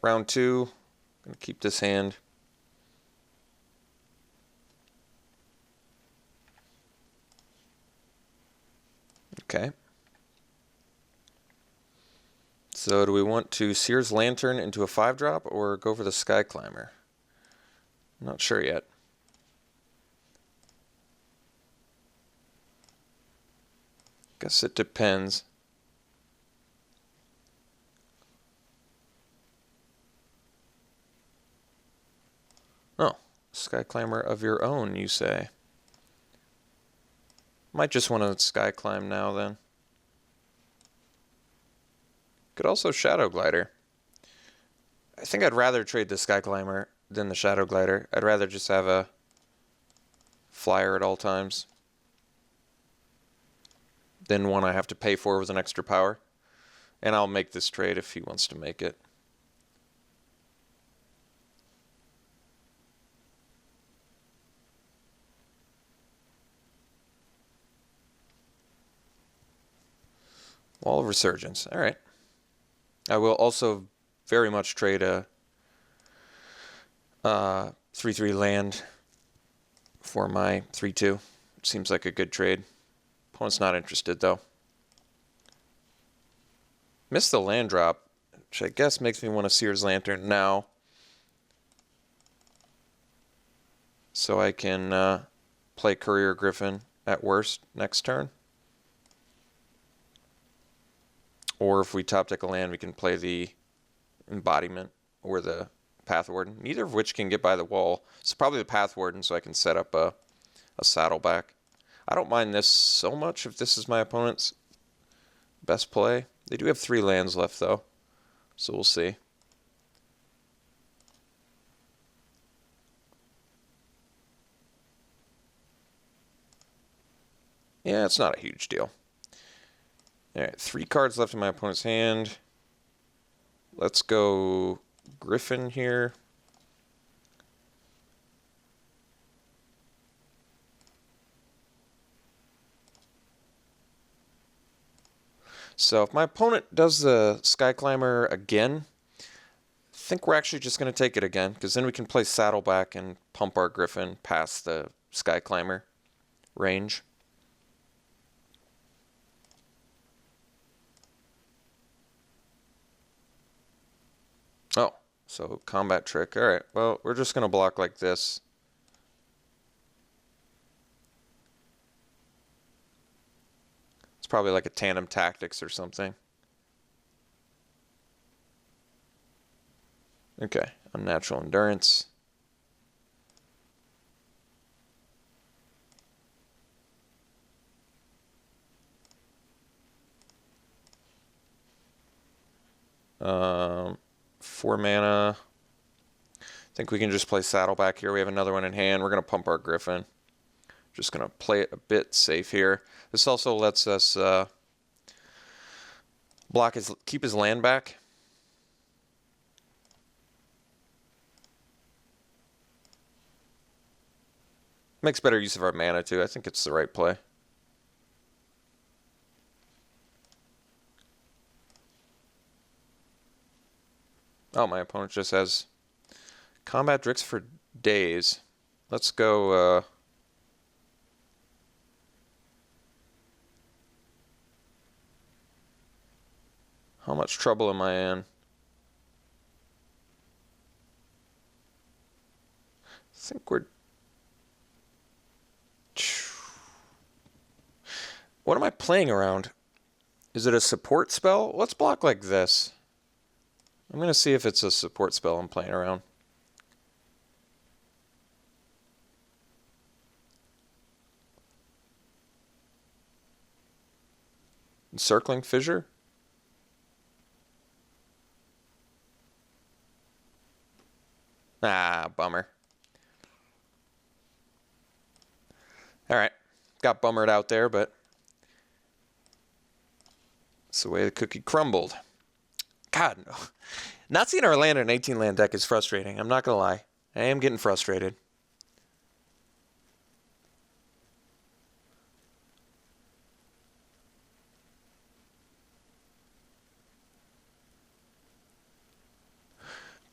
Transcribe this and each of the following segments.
round 2. I'm gonna keep this hand. Okay. So do we want to Seer's Lantern into a 5-drop or go for the Sky Climber? I'm not sure yet. Guess it depends. Oh, Sky Climber of your own, you say? Might just want to Sky Climb now then. Could also Shadow Glider. I think I'd rather trade the Sky Climber than the Shadow Glider. I'd rather just have a flyer at all times than one I have to pay for with an extra power. And I'll make this trade if he wants to make it. Wall of Resurgence. All right. I will also very much trade a 3/3 land for my 3/2. Seems like a good trade. Opponent's not interested though. Missed the land drop, which I guess makes me want to Seer's Lantern now. So I can play Courier Griffin at worst next turn. Or if we top deck a land, we can play the Embodiment or the Path Warden, neither of which can get by the wall. It's probably the Path Warden, so I can set up a Saddleback. I don't mind this so much if this is my opponent's best play. They do have 3 lands left, though, so we'll see. Yeah, it's not a huge deal. All right, 3 cards left in my opponent's hand. Let's go Griffin here. So if my opponent does the Sky Climber again, I think we're actually just going to take it again, because then we can play Saddleback and pump our Griffin past the Sky Climber range. Oh, so combat trick. All right, well, we're just going to block like this. It's probably like a tandem tactics or something. Okay, unnatural endurance. Um, 4 mana. I think we can just play Saddleback here. We have another one in hand. We're going to pump our Griffin. Just going to play it a bit safe here. This also lets us keep his land back. Makes better use of our mana too. I think it's the right play. Oh, my opponent just has combat Drix for days. Let's go how much trouble am I in? I think we're... What am I playing around? Is it a support spell? Let's block like this. I'm going to see if it's a support spell I'm playing around. Encircling Fissure? Ah, bummer. Alright. Got bummered out there, but that's the way the cookie crumbled. God, no. Not seeing our land in an 18-land deck is frustrating. I'm not going to lie. I am getting frustrated.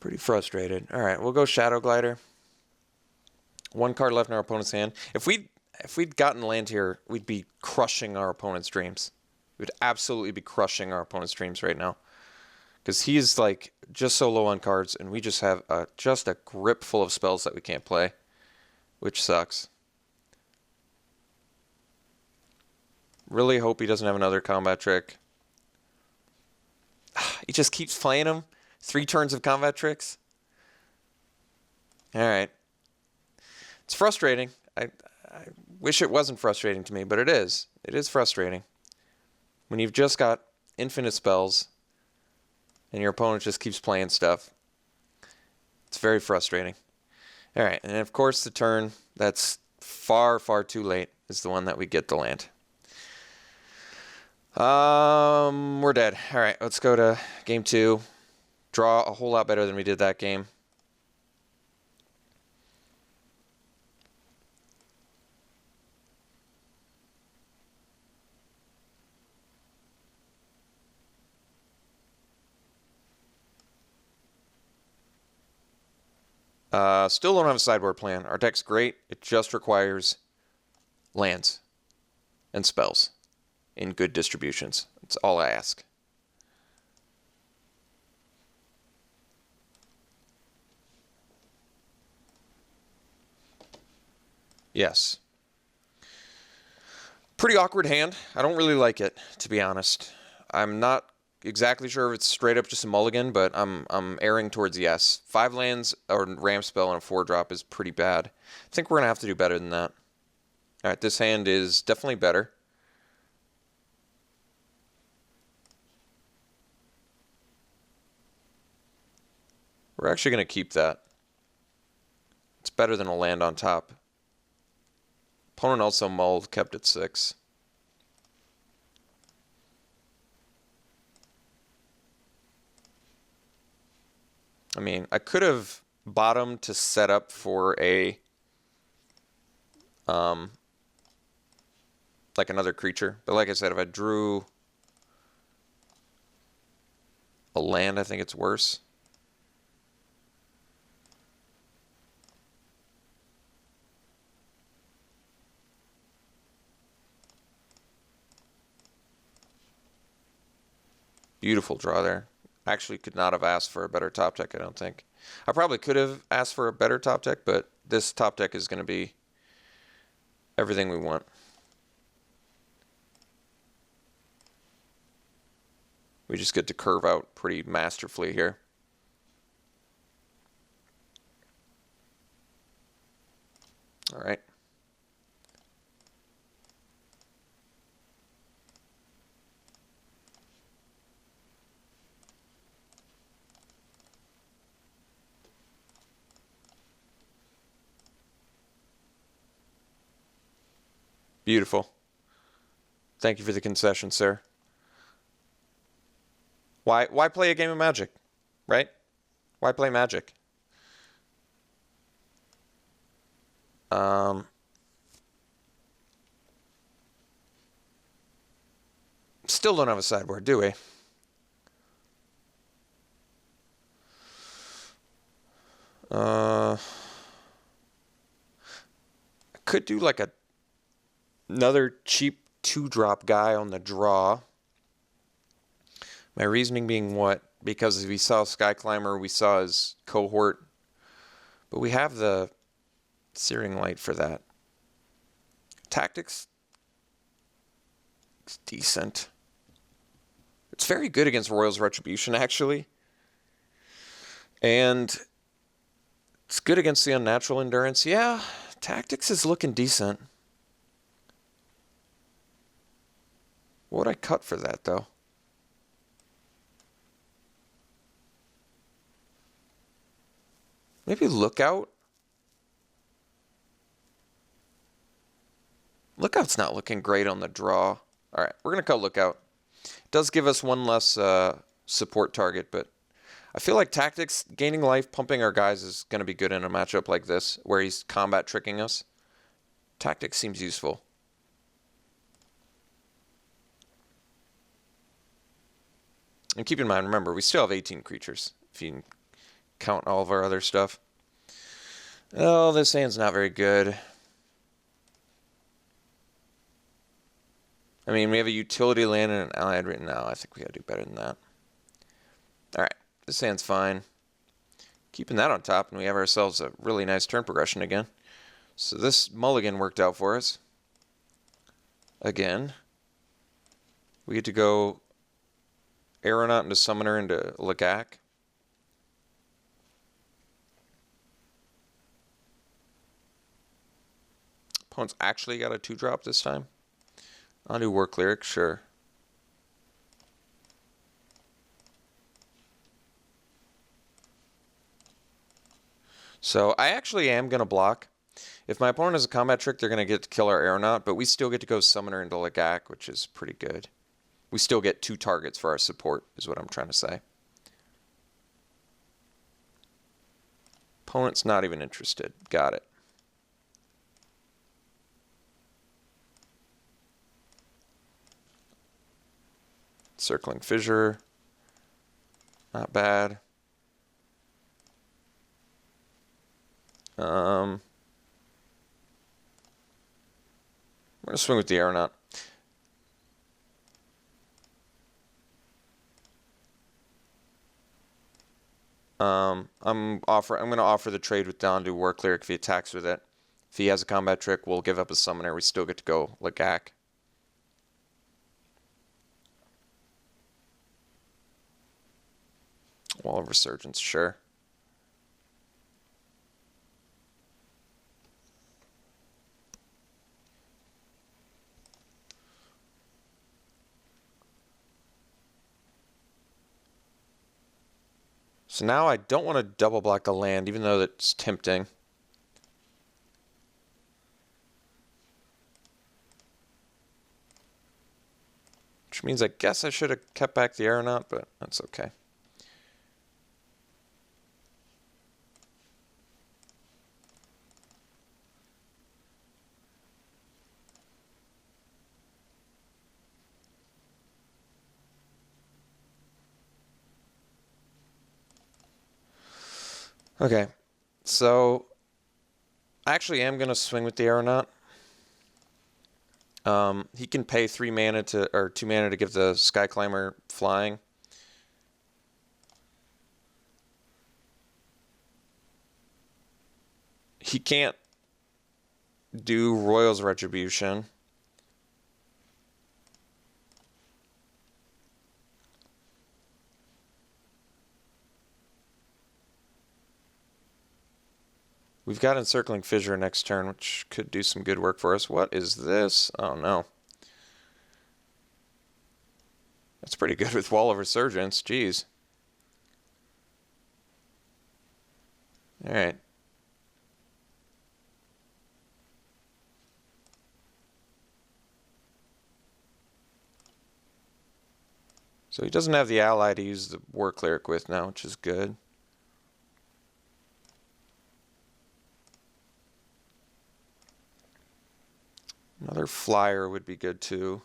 Pretty frustrated. All right, we'll go Shadow Glider. One card left in our opponent's hand. If we'd gotten land here, we'd be crushing our opponent's dreams. We'd absolutely be crushing our opponent's dreams right now. Because he's like just so low on cards, and we just have just a grip full of spells that we can't play, which sucks. Really hope he doesn't have another combat trick. He just keeps playing them. 3 turns of combat tricks. All right. It's frustrating. I wish it wasn't frustrating to me, but it is. It is frustrating. When you've just got infinite spells and your opponent just keeps playing stuff. It's very frustrating. All right, and of course the turn that's far, far too late is the one that we get the land. We're dead. All right, let's go to game 2. Draw a whole lot better than we did that game. Still don't have a sideboard plan. Our deck's great. It just requires lands and spells in good distributions. That's all I ask. Yes. Pretty awkward hand. I don't really like it, to be honest. I'm not exactly sure if it's straight up just a mulligan, but I'm erring towards yes. 5 lands or ramp spell and a 4-drop is pretty bad. I think we're gonna have to do better than that. All right, this hand is definitely better. We're actually gonna keep that. It's better than a land on top. Opponent also mulled, kept at 6. I mean, I could have bottomed to set up for a like another creature, but like I said, if I drew a land, I think it's worse. Beautiful draw there. Actually could not have asked for a better top deck, I don't think. I probably could have asked for a better top deck, but this top deck is going to be everything we want. We just get to curve out pretty masterfully here. All right. Beautiful. Thank you for the concession, sir. Why play a game of Magic, right? Why play Magic? Still don't have a sideboard, do we? I could do like another cheap 2-drop guy on the draw. My reasoning being what? Because we saw Sky Climber, we saw his cohort, but we have the Searing Light for that. Tactics, it's decent. It's very good against Royal's Retribution, actually. And it's good against the Unnatural Endurance. Yeah, Tactics is looking decent. What would I cut for that, though? Maybe Lookout? Lookout's not looking great on the draw. All right, we're going to cut Lookout. It does give us one less support target, but I feel like Tactics, gaining life, pumping our guys is going to be good in a matchup like this, where he's combat tricking us. Tactics seems useful. And keep in mind, remember, we still have 18 creatures. If you count all of our other stuff. Oh, this hand's not very good. I mean, we have a utility land and an allied right now. I think we gotta do better than that. Alright, this hand's fine. Keeping that on top, and we have ourselves a really nice turn progression again. So this mulligan worked out for us. Again. We get to go Aeronaut into Summoner into Lagak. Opponent's actually got a 2-drop this time. I'll do Work Lyric, sure. So I actually am going to block. If my opponent has a combat trick, they're going to get to kill our Aeronaut, but we still get to go Summoner into Lagak, which is pretty good. We still get 2 targets for our support, is what I'm trying to say. Opponent's not even interested. Got it. Circling Fissure. Not bad. I'm going to swing with the Aeronaut. I'm going to offer the trade with Don to Work Lyric if he attacks with it. If he has a combat trick, we'll give up a Summoner. We still get to go Lagak. Wall of Resurgence, sure. So now I don't want to double block the land, even though that's tempting. Which means I guess I should have kept back the Aeronaut, but that's okay. Okay, so I actually am going to swing with the Aeronaut. He can pay 3 mana or 2 mana to give the Sky Climber flying. He can't do Royal's Retribution. We've got Encircling Fissure next turn, which could do some good work for us. What is this? Oh, no. That's pretty good with Wall of Resurgence. Jeez. Alright. So he doesn't have the ally to use the Work Lyric with now, which is good. Another flyer would be good too.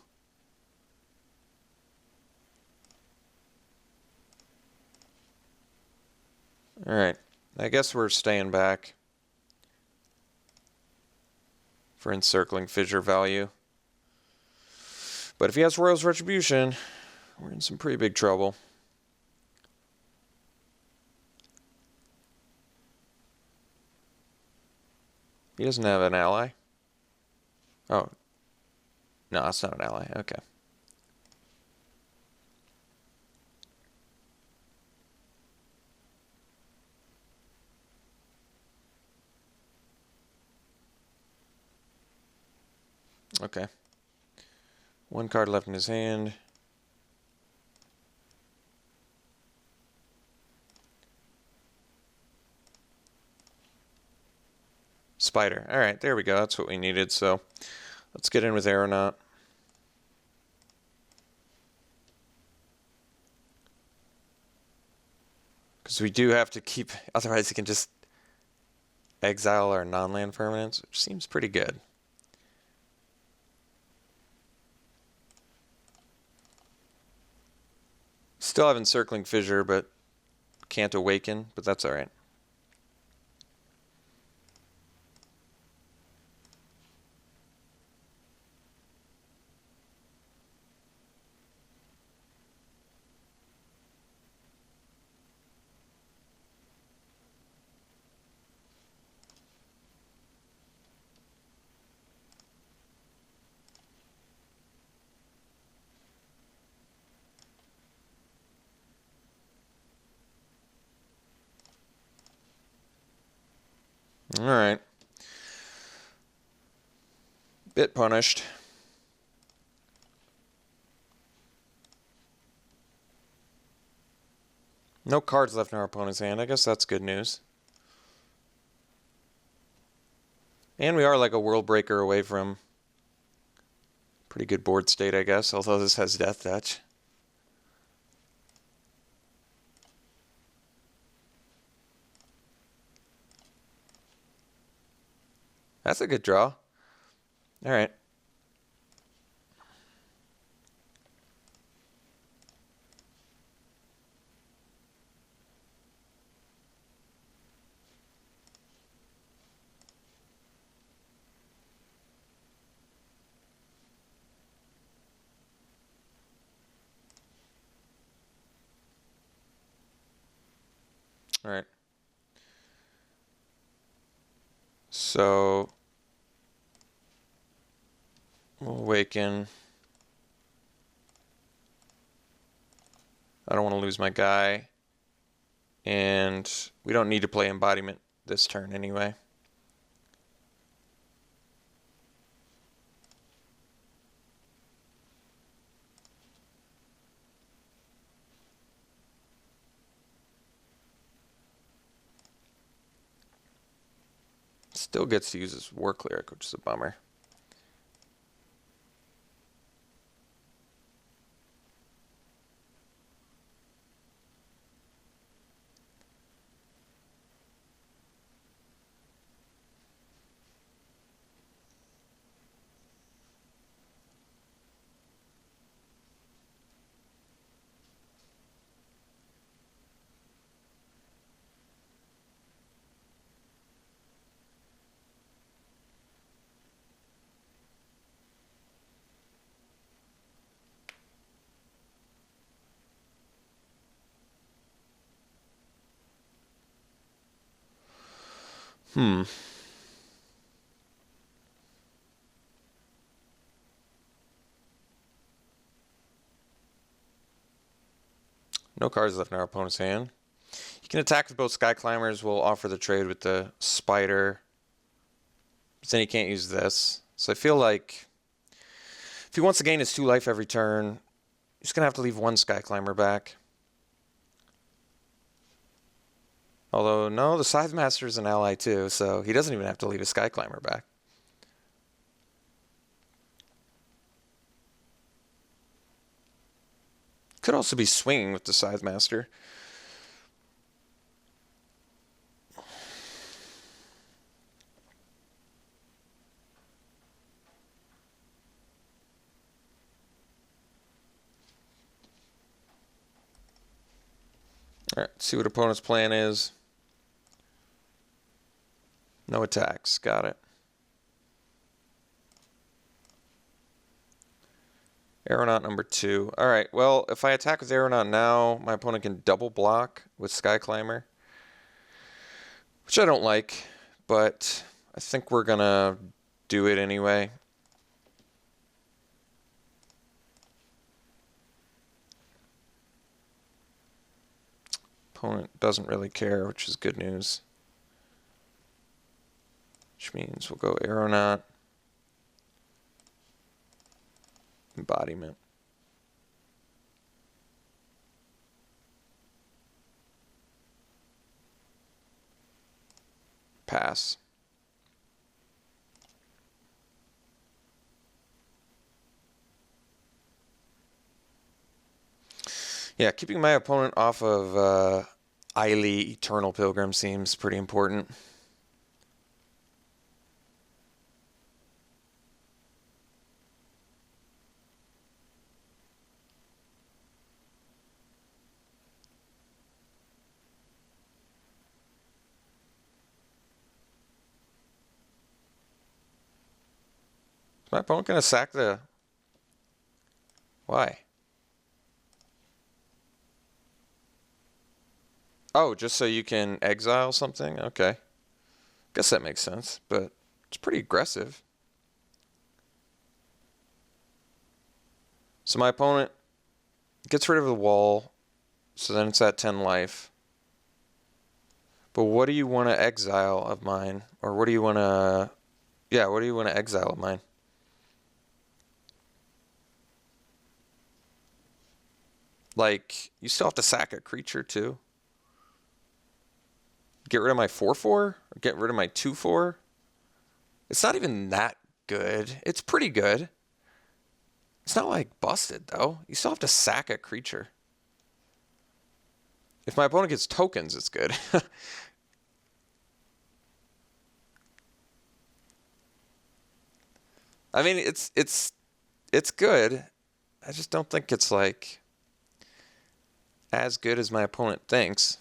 Alright, I guess we're staying back for Encircling Fissure value. But if he has Royal's Retribution, we're in some pretty big trouble. He doesn't have an ally. Oh. No, that's not an ally. Okay. Okay. 1 card left in his hand. Spider. Alright, there we go. That's what we needed. So let's get in with Aeronaut. Because we do have to keep... Otherwise he can just exile our non-land permanents, which seems pretty good. Still have Encircling Fissure, but Can't awaken, but that's all right. All right. Bit punished. No cards left in our opponent's hand. I guess that's good news. And we are like a world breaker away from pretty good board state, I guess, although this has Death Touch. That's a good draw. All right. All right. So we'll awaken. I don't want to lose my guy. And we don't need to play embodiment this turn anyway. Still gets to use his War Cleric, which is a bummer. No cards left in our opponent's hand. You can attack with both Sky Climbers. We'll offer the trade with the Spider. But then he can't use this. So I feel like if he wants to gain his 2 life every turn, he's going to have to leave 1 Sky Climber back. Although, no, the Scythe Master is an ally too, so he doesn't even have to leave a Sky Climber back. Could also be swinging with the Scythe Master. All right, see what opponent's plan is. No attacks. Got it. Aeronaut number 2. All right, well, if I attack with Aeronaut now, my opponent can double block with Sky Climber, which I don't like, but I think we're going to do it anyway. Opponent doesn't really care, which is good news. Which means we'll go Aeronaut, Embodiment. Pass. Yeah, keeping my opponent off of Eily Eternal Pilgrim seems pretty important. My opponent gonna sack the... Why? Oh, just so you can exile something? Okay. Guess that makes sense, but it's pretty aggressive. So my opponent gets rid of the wall, so then it's at 10 life. But what do you want to exile of mine? Or what do you want to... Yeah, what do you want to exile of mine? Like, you still have to sack a creature too. Get rid of my 4/4? Or get rid of my 2/4? It's not even that good. It's pretty good. It's not like busted though. You still have to sack a creature. If my opponent gets tokens, it's good. I mean, it's good. I just don't think it's like as good as my opponent thinks.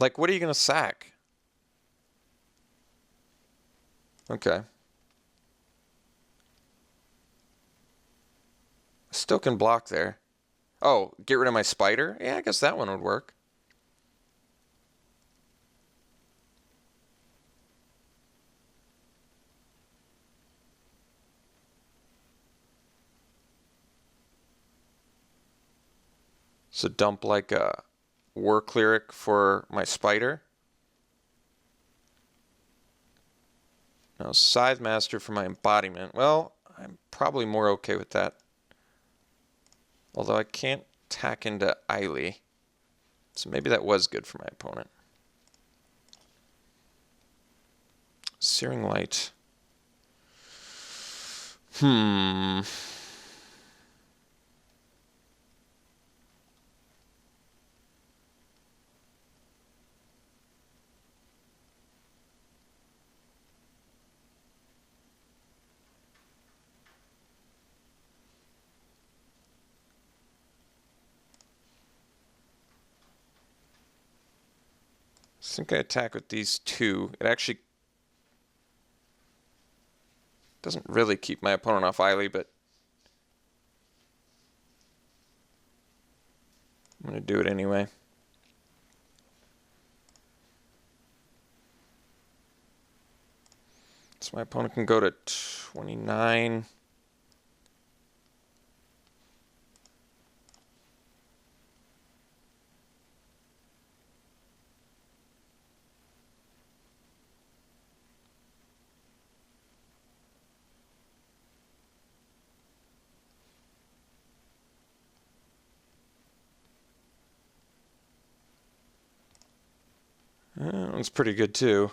Like, what are you going to sack? Okay. Still can block there. Oh, get rid of my spider? Yeah, I guess that one would work. So dump like a war cleric for my spider. Now Scythe Master for my embodiment. Well, I'm probably more okay with that. Although I can't tack into Eiley. So maybe that was good for my opponent. Searing Light. I think I attack with these two. It actually doesn't really keep my opponent off Eiley, but I'm going to do it anyway. So my opponent can go to 29. That one's pretty good too.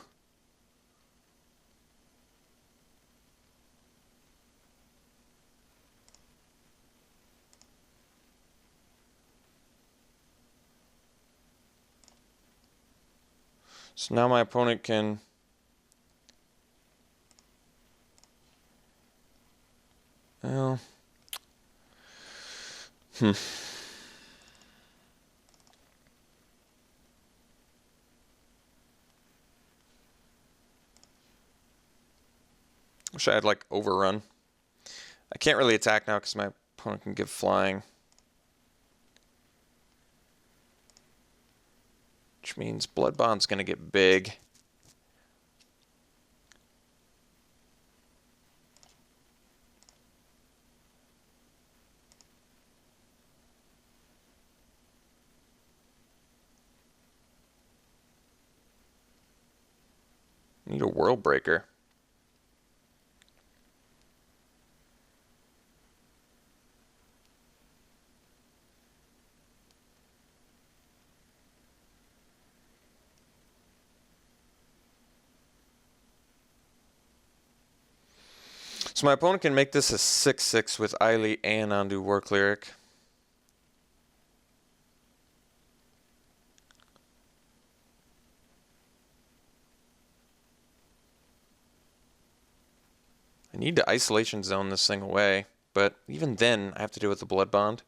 So now my opponent can well wish I had like overrun. I can't really attack now because my opponent can give flying. Which means Blood Bond's going to get big. Need a World Breaker. So my opponent can make this a 6/6 with Eiley and undo War Cleric. I need to Isolation Zone this thing away, but even then I have to deal with the blood bond.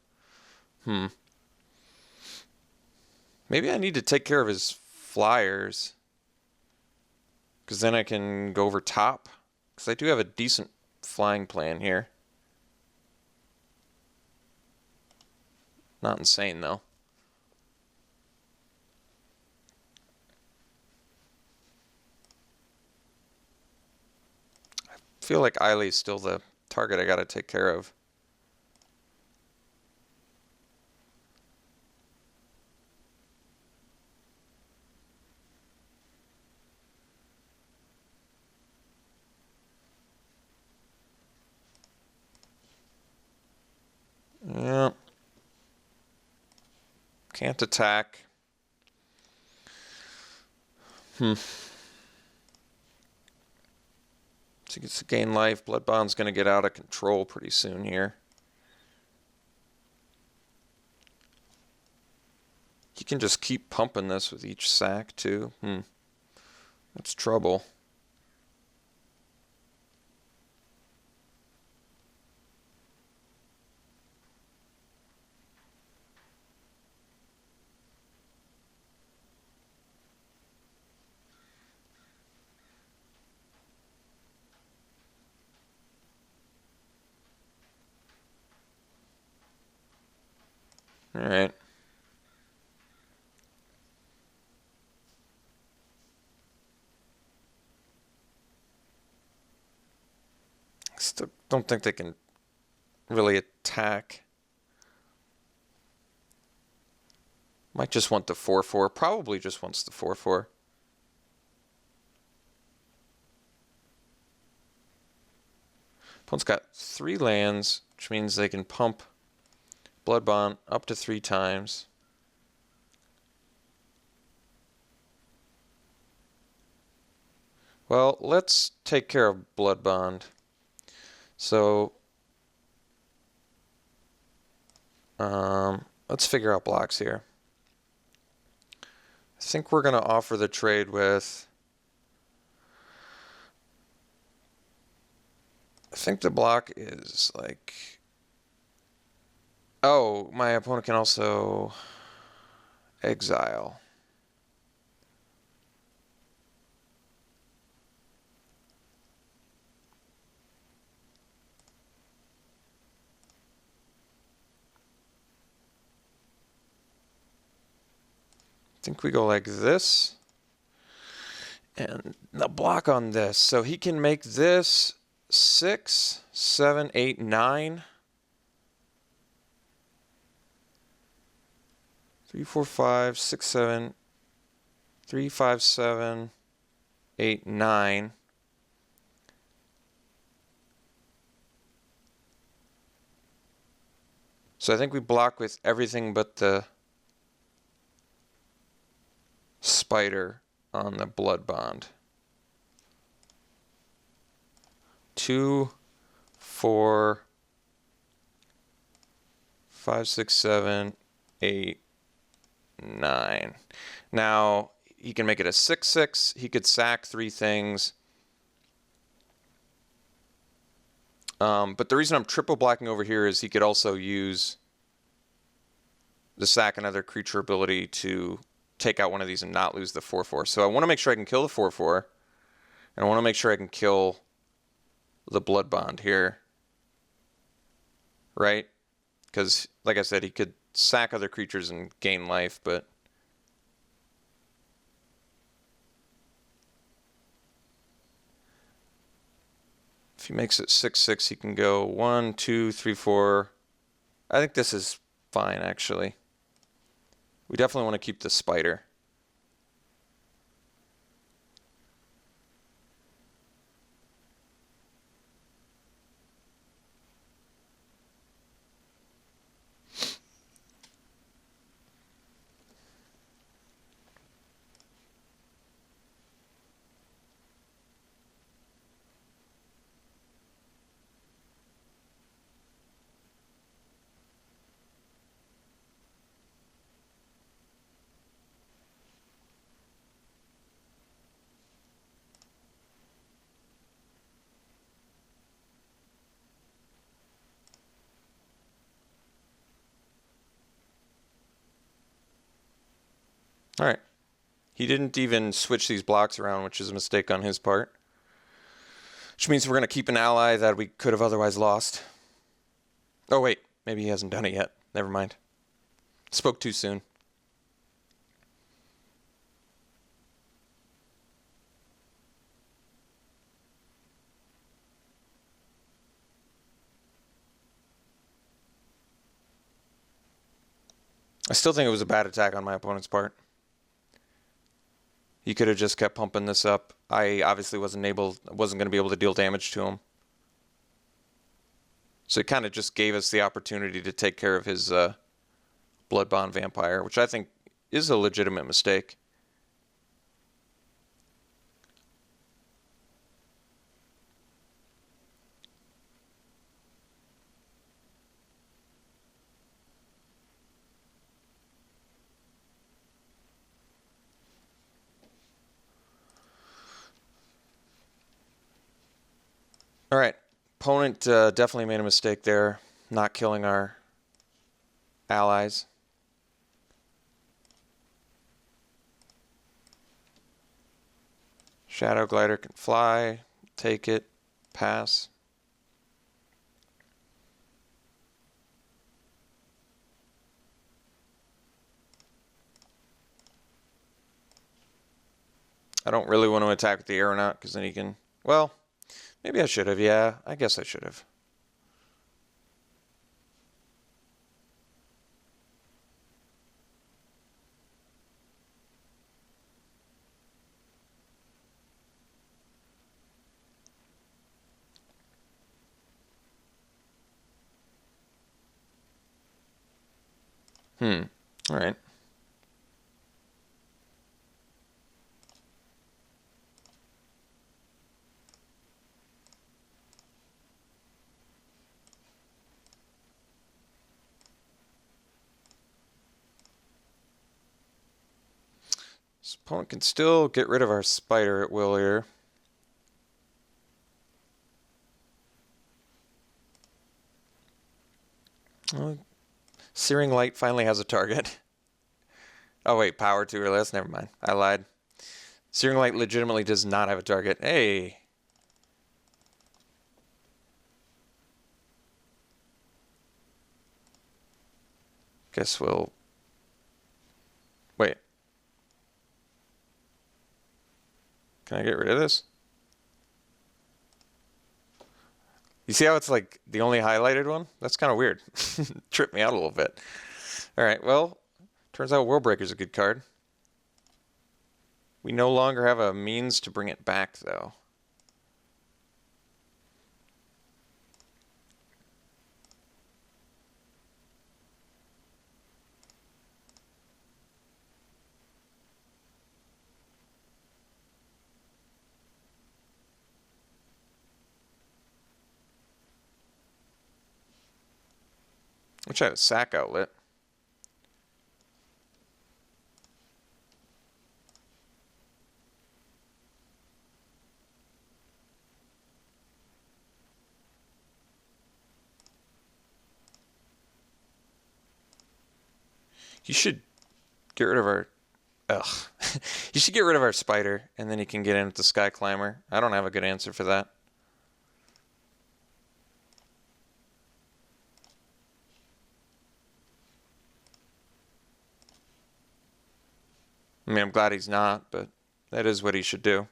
Maybe I need to take care of his flyers, because then I can go over top, because I do have a decent flying plan here. Not insane though. I feel like Eiley's still the target I gotta take care of. Yeah. Can't attack. So he gets to gain life. Blood Bond's going to get out of control pretty soon here. He can just keep pumping this with each sack too. That's trouble. All right. Still don't think they can really attack. Might just want the 4/4. Probably just wants the 4/4. Opponent's got 3 lands, which means they can pump Blood Bond up to 3 times. Well, let's take care of Blood Bond. So, let's figure out blocks here. I think we're going to offer the trade with... I think the block is like... Oh, my opponent can also exile. I think we go like this. And the block on this. So he can make this 6, 7, 8, 9. 3, 4, 5, 6, 7, 3, 5, 7, 8, 9. So I think we block with everything but the spider on the Blood Bond. 2, 4, 5, 6, 7, 8, 9. Now he can make it a 6/6. He could sack 3 things. But the reason I'm triple blocking over here is he could also use the sack another creature ability to take out one of these and not lose the 4/4. So I want to make sure I can kill the 4/4, and I want to make sure I can kill the Blood Bond here, right? Because, like I said, he could sack other creatures and gain life, but if he makes it 6/6, he can go 1, 2, 3, 4. I think this is fine, actually. We definitely want to keep the spider. Alright. He didn't even switch these blocks around, which is a mistake on his part. Which means we're going to keep an ally that we could have otherwise lost. Oh, wait. Maybe he hasn't done it yet. Never mind. Spoke too soon. I still think it was a bad attack on my opponent's part. He could have just kept pumping this up. I obviously wasn't going to be able to deal damage to him. So it kind of just gave us the opportunity to take care of his Bloodbond Vampire, which I think is a legitimate mistake. All right, opponent definitely made a mistake there, not killing our allies. Shadow Glider can fly, take it, pass. I don't really want to attack with the Aeronaut because then he can, well, maybe I should have. Yeah, I guess I should have. All right. This opponent can still get rid of our spider at will here. Well, Searing Light finally has a target. Oh wait, power 2 or less? Never mind. I lied. Searing Light legitimately does not have a target. Hey! Guess we'll... Wait. Can I get rid of this? You see how it's like the only highlighted one? That's kind of weird. Tripped me out a little bit. Alright, well, turns out Worldbreaker's a good card. We no longer have a means to bring it back, though. Which had a sack outlet. You should get rid of our... Ugh. You should get rid of our spider, and then you can get in with the Sky Climber. I don't have a good answer for that. I mean, I'm glad he's not, but that is what he should do.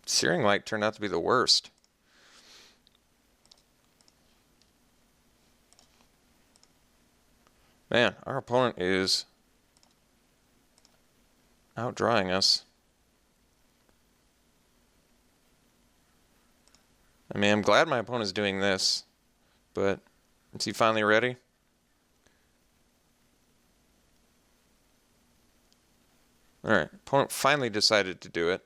Searing Light turned out to be the worst. Man, our opponent is outdrawing us. I mean, I'm glad my opponent's doing this, but is he finally ready? Alright, opponent finally decided to do it.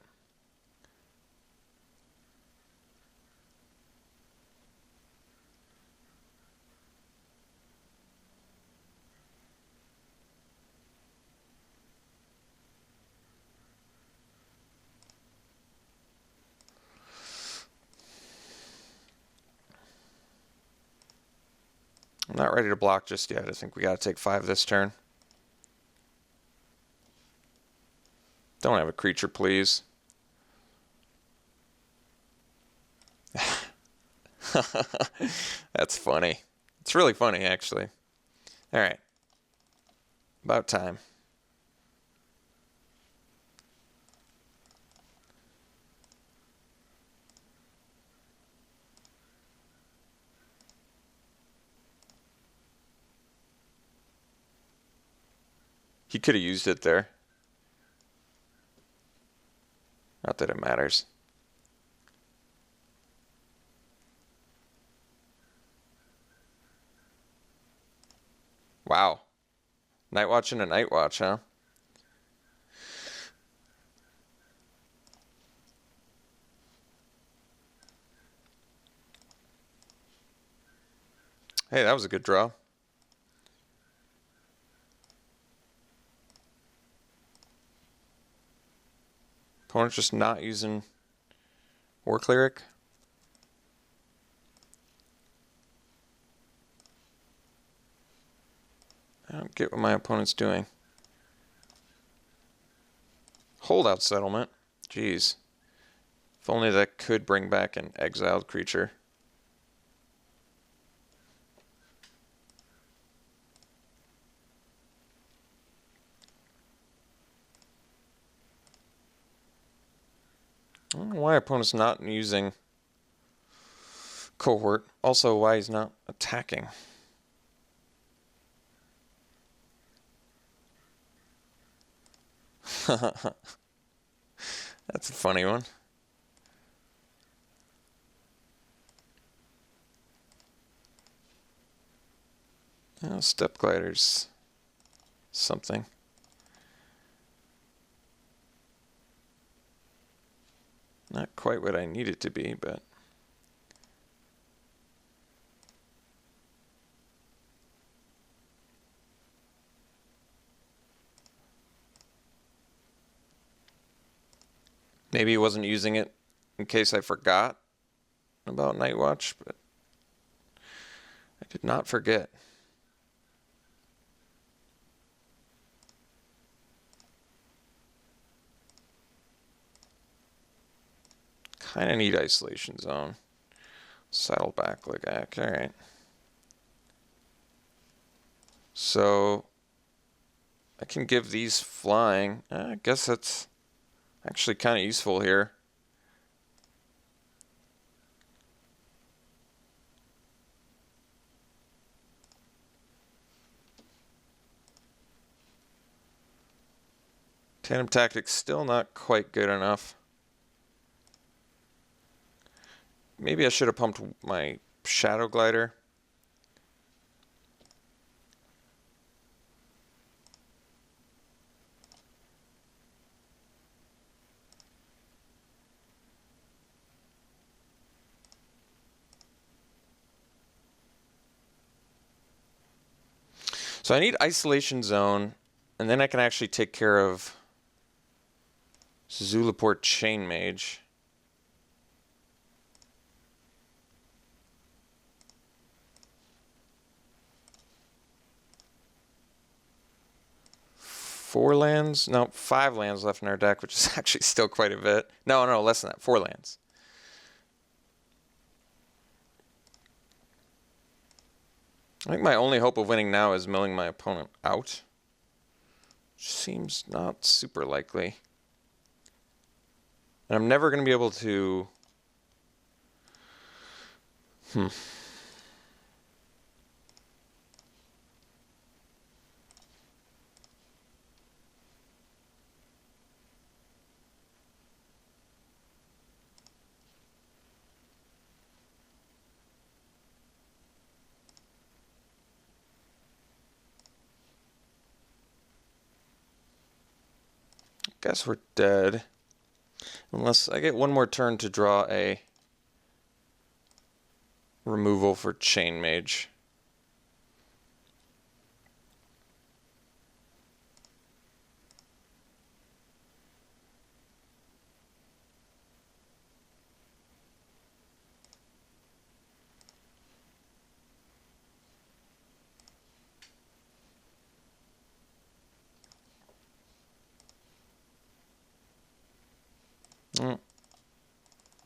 I'm not ready to block just yet. I think we got to take 5 this turn. Don't have a creature, please. That's funny. It's really funny, actually. All right. About time. He could have used it there. Not that it matters. Wow. Nightwatch and a Nightwatch, huh? Hey, that was a good draw. Opponent's just not using War Cleric. I don't get what my opponent's doing. Holdout Settlement. Jeez. If only that could bring back an exiled creature. I don't know why opponent's not using Cohort. Also, why he's not attacking. That's a funny one. Oh, Step Gliders. Something. Not quite what I need it to be, but... Maybe he wasn't using it in case I forgot about Nightwatch, but I did not forget. Kind of need Isolation Zone. Saddleback Legac, alright. So, I can give these flying. I guess that's actually kind of useful here. Tandem Tactics still not quite good enough. Maybe I should have pumped my Shadow Glider. So I need Isolation Zone, and then I can actually take care of Zulaport Chain Mage. Four lands? No, 5 lands left in our deck, which is actually still quite a bit. No, less than that. 4 lands. I think my only hope of winning now is milling my opponent out. Which seems not super likely. And I'm never going to be able to... Guess we're dead. Unless I get one more turn to draw a removal for Chain Mage.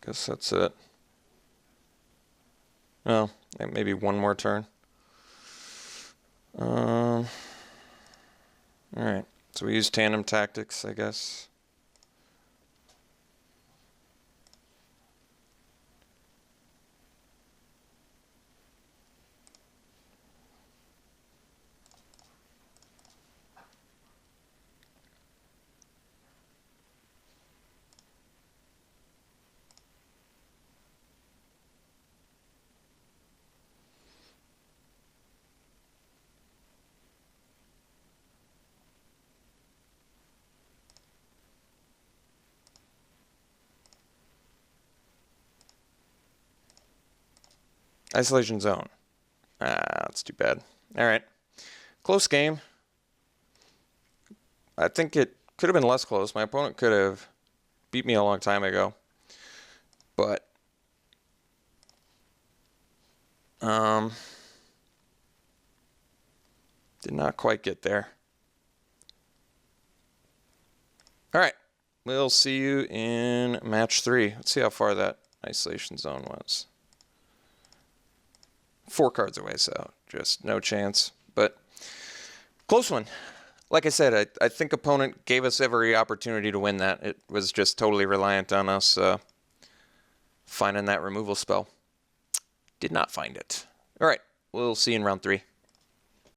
Guess that's it. Oh, maybe one more turn. All right. So we use tandem tactics, I guess. Isolation zone. That's too bad. All right. Close game. I think it could have been less close. My opponent could have beat me a long time ago. But did not quite get there. All right. We'll see you in match 3. Let's see how far that isolation zone was. 4 cards away, so just no chance. But close one. Like I said, I think opponent gave us every opportunity to win that. It was just totally reliant on us finding that removal spell. Did not find it. All right. We'll see you in round 3.